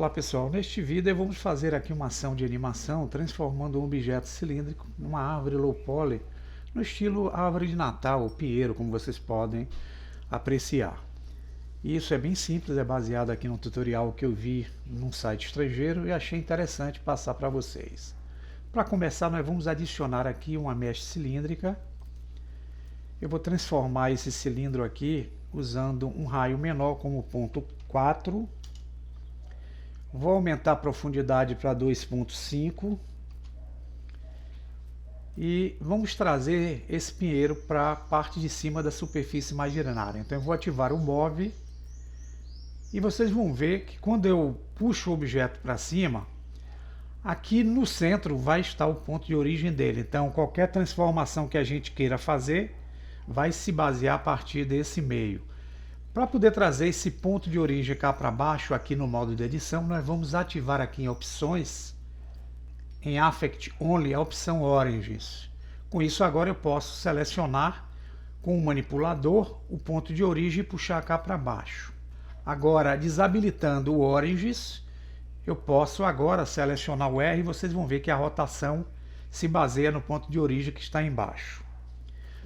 Olá pessoal, neste vídeo vamos fazer aqui uma ação de animação transformando um objeto cilíndrico numa árvore low poly no estilo árvore de Natal ou pinheiro, como vocês podem apreciar. E isso é bem simples, é baseado aqui no tutorial que eu vi num site estrangeiro e achei interessante passar para vocês. Para começar, nós vamos adicionar aqui uma mesh cilíndrica. Eu vou transformar esse cilindro aqui usando um raio menor como ponto 4. Vou aumentar a profundidade para 2.5 e vamos trazer esse pinheiro para a parte de cima da superfície imaginária. Então eu vou ativar o Move e vocês vão ver que quando eu puxo o objeto para cima, aqui no centro vai estar o ponto de origem dele. Então qualquer transformação que a gente queira fazer vai se basear a partir desse meio. Para poder trazer esse ponto de origem cá para baixo, aqui no modo de edição, nós vamos ativar aqui em opções, em Affect Only, a opção Origins. Com isso agora eu posso selecionar com o manipulador o ponto de origem e puxar cá para baixo. Agora, desabilitando o Origins, eu posso agora selecionar o R e vocês vão ver que a rotação se baseia no ponto de origem que está embaixo.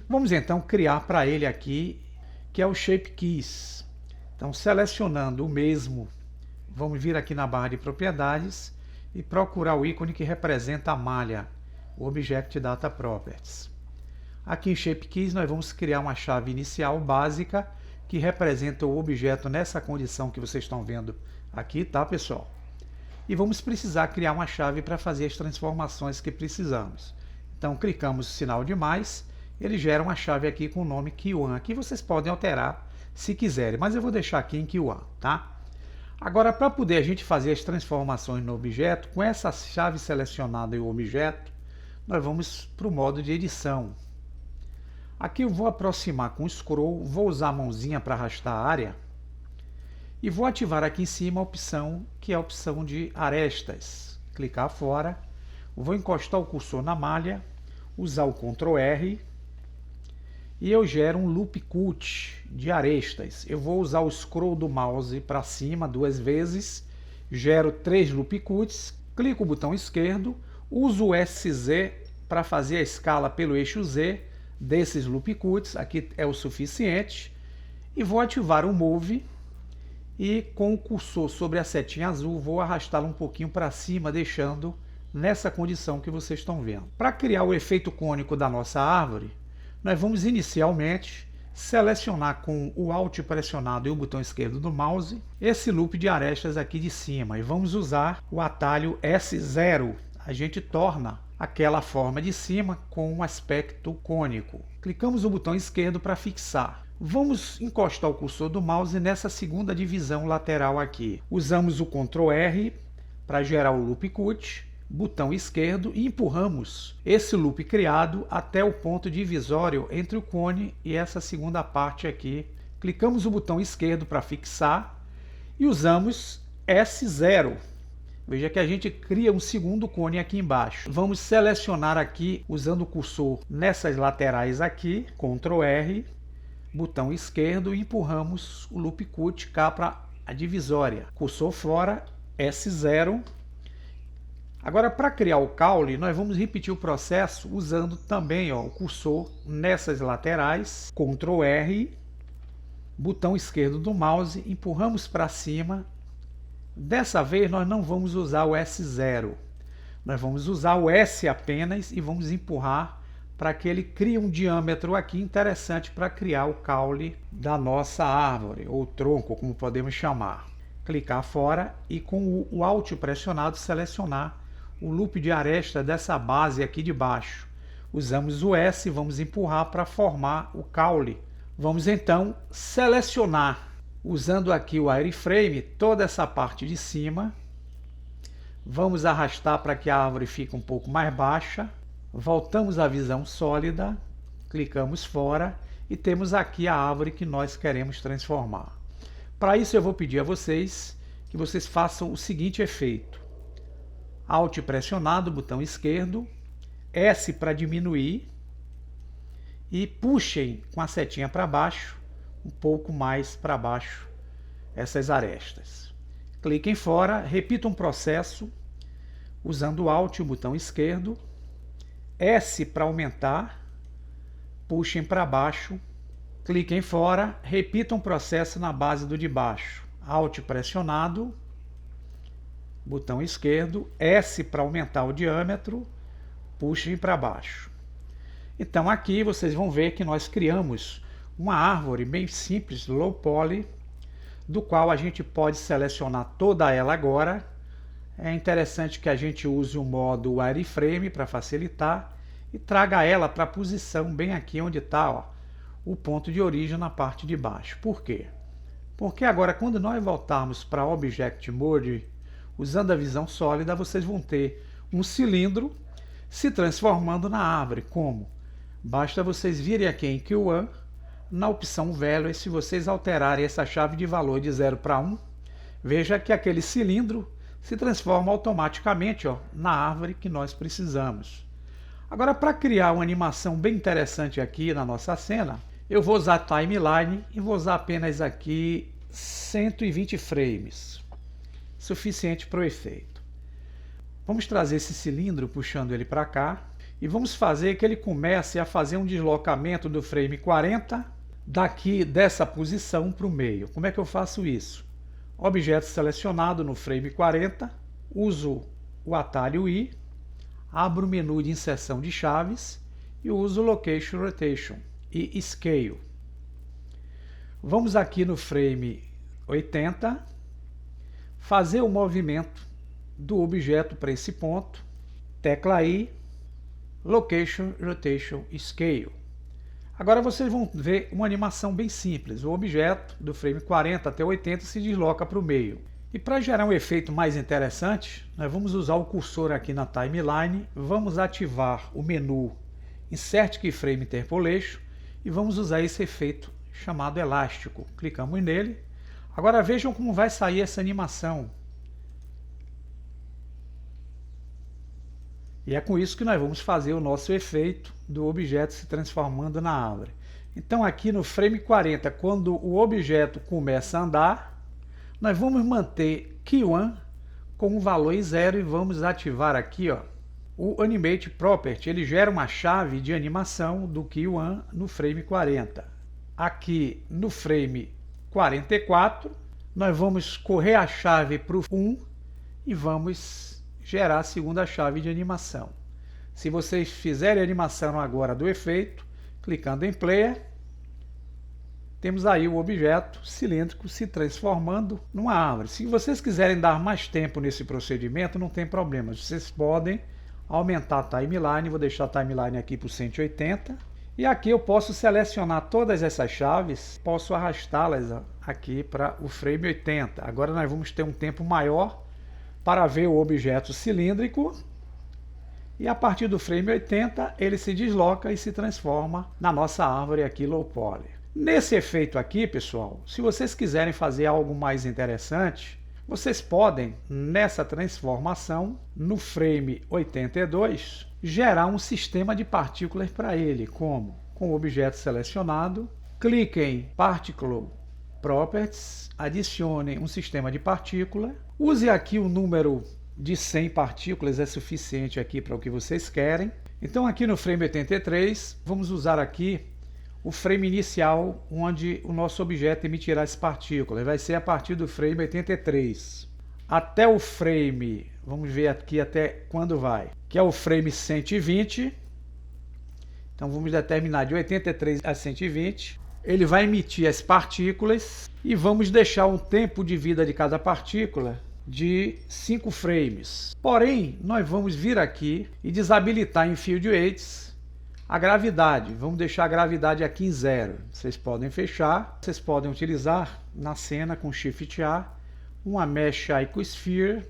Vamos então criar para ele aqui, que é o Shape Keys. Então, selecionando o mesmo, vamos vir aqui na barra de propriedades e procurar o ícone que representa a malha, o Object Data Properties. Aqui em Shape Keys nós vamos criar uma chave inicial básica que representa o objeto nessa condição que vocês estão vendo aqui, tá pessoal? E vamos precisar criar uma chave para fazer as transformações que precisamos. Então clicamos no sinal de mais, ele gera uma chave aqui com o nome Key1. Aqui vocês podem alterar se quiserem, mas eu vou deixar aqui em Key1, tá? Agora, para poder a gente fazer as transformações no objeto, com essa chave selecionada e o objeto, nós vamos para o modo de edição. Aqui eu vou aproximar com o scroll, vou usar a mãozinha para arrastar a área e vou ativar aqui em cima a opção, que é a opção de arestas. Clicar fora, vou encostar o cursor na malha, usar o Ctrl R, e eu gero um loop cut de arestas. Eu vou usar o scroll do mouse para cima 2 vezes, gero 3 loop cuts, clico o botão esquerdo, uso o SZ para fazer a escala pelo eixo Z desses loop cuts, aqui é o suficiente, e vou ativar o Move e com o cursor sobre a setinha azul vou arrastá-lo um pouquinho para cima, deixando nessa condição que vocês estão vendo. Para criar o efeito cônico da nossa árvore, nós vamos inicialmente selecionar com o Alt pressionado e o botão esquerdo do mouse esse loop de arestas aqui de cima e vamos usar o atalho S0. A gente torna aquela forma de cima com um aspecto cônico. Clicamos no botão esquerdo para fixar. Vamos encostar o cursor do mouse nessa segunda divisão lateral aqui. Usamos o Ctrl R para gerar o loop cut, botão esquerdo e empurramos esse loop criado até o ponto divisório entre o cone e essa segunda parte aqui. Clicamos no botão esquerdo para fixar e usamos S0. Veja que a gente cria um segundo cone aqui embaixo. Vamos selecionar aqui usando o cursor nessas laterais aqui, Ctrl R, botão esquerdo e empurramos o loop cut cá para a divisória. Cursor fora, S0. Agora, para criar o caule, nós vamos repetir o processo usando também o cursor nessas laterais, Ctrl R, botão esquerdo do mouse, empurramos para cima. Dessa vez nós não vamos usar o S0, nós vamos usar o S apenas e vamos empurrar para que ele crie um diâmetro aqui interessante para criar o caule da nossa árvore, ou tronco, como podemos chamar. Clicar fora e com o Alt pressionado selecionar o loop de aresta dessa base aqui de baixo. Usamos o S, vamos empurrar para formar o caule. Vamos então selecionar, usando aqui o Wireframe, toda essa parte de cima. Vamos arrastar para que a árvore fique um pouco mais baixa. Voltamos à visão sólida, clicamos fora e temos aqui a árvore que nós queremos transformar. Para isso eu vou pedir a vocês que vocês façam o seguinte efeito. Alt pressionado, botão esquerdo, S para diminuir e puxem com a setinha para baixo, um pouco mais para baixo essas arestas. clique em fora, repita um processo usando o Alt e o botão esquerdo, S para aumentar, puxem para baixo, clique em fora, repita um processo na base do de baixo, Alt pressionado, botão esquerdo, S para aumentar o diâmetro, puxem para baixo. Então aqui vocês vão ver que nós criamos uma árvore bem simples, low poly, do qual a gente pode selecionar toda ela agora. É interessante que a gente use o modo wireframe para facilitar e traga ela para a posição bem aqui onde está o ponto de origem na parte de baixo. Por quê? Porque agora quando nós voltarmos para Object Mode, usando a visão sólida, vocês vão ter um cilindro se transformando na árvore. Como? Basta vocês virem aqui em Q1, na opção Value, se vocês alterarem essa chave de valor de 0 para 1, veja que aquele cilindro se transforma automaticamente na árvore que nós precisamos. Agora, para criar uma animação bem interessante aqui na nossa cena, eu vou usar Timeline e vou usar apenas aqui 120 frames, suficiente para o efeito. Vamos trazer esse cilindro puxando ele para cá e vamos fazer que ele comece a fazer um deslocamento do frame 40 daqui dessa posição para o meio. Como é que eu faço isso? Objeto selecionado no frame 40, uso o atalho I, abro o menu de inserção de chaves e uso Location Rotation e Scale. Vamos aqui no frame 80, fazer o movimento do objeto para esse ponto, tecla I, Location Rotation Scale. Agora vocês vão ver uma animação bem simples. O objeto do frame 40 até 80 se desloca para o meio. E para gerar um efeito mais interessante, nós vamos usar o cursor aqui na timeline, vamos ativar o menu Insert Keyframe Interpolation e vamos usar esse efeito chamado elástico. Clicamos nele. Agora vejam como vai sair essa animação. E é com isso que nós vamos fazer o nosso efeito do objeto se transformando na árvore. Então aqui no frame 40, quando o objeto começa a andar, nós vamos manter Key1 com o valor em 0 e vamos ativar aqui o Animate Property. Ele gera uma chave de animação do Key1 no frame 40. Aqui no frame 44, nós vamos correr a chave para o 1 e vamos gerar a segunda chave de animação. Se vocês fizerem a animação agora do efeito, clicando em Player, temos aí o objeto cilíndrico se transformando numa árvore. Se vocês quiserem dar mais tempo nesse procedimento, não tem problema. Vocês podem aumentar a timeline, vou deixar a timeline aqui por 180. E aqui eu posso selecionar todas essas chaves, posso arrastá-las aqui para o frame 80. Agora nós vamos ter um tempo maior para ver o objeto cilíndrico. E a partir do frame 80, ele se desloca e se transforma na nossa árvore aqui low poly. Nesse efeito aqui, pessoal, se vocês quiserem fazer algo mais interessante, vocês podem, nessa transformação, no frame 82, gerar um sistema de partículas para ele. Como? Com o objeto selecionado, cliquem em Particle Properties, adicionem um sistema de partícula, use aqui o número de 100 partículas, é suficiente aqui para o que vocês querem. Então aqui no frame 83, vamos usar aqui o frame inicial, onde o nosso objeto emitirá as partículas. Vai ser a partir do frame 83. Até o frame, vamos ver aqui até quando vai, que é o frame 120. Então vamos determinar de 83 a 120. Ele vai emitir as partículas e vamos deixar um tempo de vida de cada partícula de 5 frames. Porém, nós vamos vir aqui e desabilitar em Field Weights a gravidade. Vamos deixar a gravidade aqui em 0. Vocês podem fechar. Vocês podem utilizar na cena com Shift A uma Mesh Icosphere.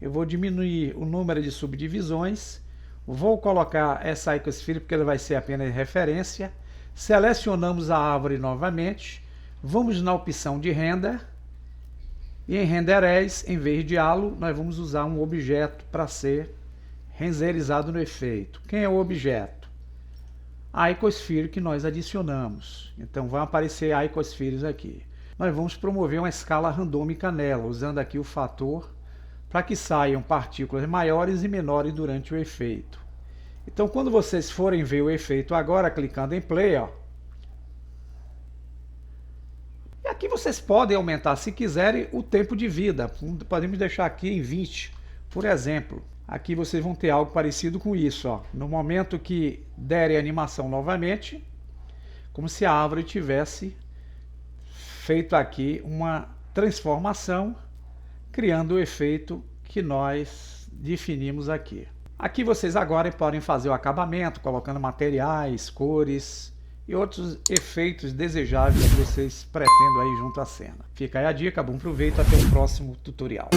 Eu vou diminuir o número de subdivisões. Vou colocar essa Icosphere porque ela vai ser apenas referência. Selecionamos a árvore novamente. Vamos na opção de Render. E em Render As, em vez de halo, nós vamos usar um objeto para ser renderizado no efeito. Quem é o objeto? A Icosphere que nós adicionamos. Então vão aparecer Icospheres aqui. nós vamos promover uma escala randômica nela, usando aqui o fator para que saiam partículas maiores e menores durante o efeito. Então, quando vocês forem ver o efeito agora, clicando em play, ó, e aqui vocês podem aumentar, se quiserem, o tempo de vida. Podemos deixar aqui em 20, por exemplo. Aqui vocês vão ter algo parecido com isso, ó. No momento que derem a animação novamente, como se a árvore tivesse feito aqui uma transformação, criando o efeito que nós definimos aqui. Aqui vocês agora podem fazer o acabamento, colocando materiais, cores e outros efeitos desejáveis que vocês pretendam aí junto à cena. Fica aí a dica, bom proveito, até o próximo tutorial.